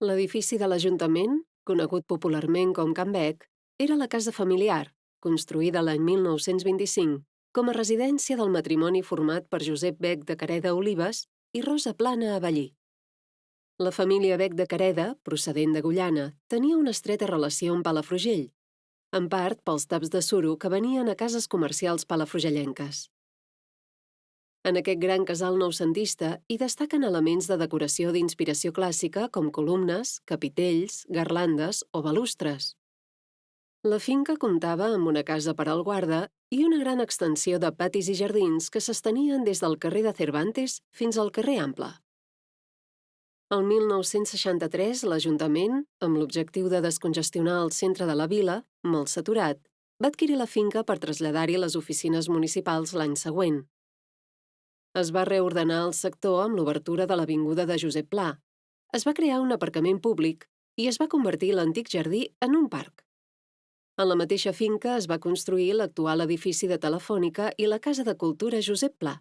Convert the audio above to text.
L'edifici de l'Ajuntament, conegut popularment com Can Bec, era la casa familiar, construïda l'any 1925 com a residència del matrimoni format per Josep Bec de Careda Olives i Rosa Plana Avellí. La família Bec de Careda, procedent d'Agullana, tenia una estreta relació amb Palafrugell, en part pels taps de suro que venien a cases comercials palafrugellenques. En aquest gran casal noucentista hi destaquen elements de decoració d'inspiració clàssica com columnes, capitells, garlandes o balustres. La finca comptava amb una casa per al guarda i una gran extensió de patis i jardins que s'estenien des del carrer de Cervantes fins al carrer Ample. El 1963, l'Ajuntament, amb l'objectiu de descongestionar el centre de la vila, molt saturat, va adquirir la finca per traslladar-hi les oficines municipals l'any següent. Es va reordenar el sector amb l'obertura de l'avinguda de Josep Pla. Es va crear un aparcament públic i es va convertir l'antic jardí en un parc. En la mateixa finca es va construir l'actual edifici de Telefònica i la Casa de Cultura Josep Pla.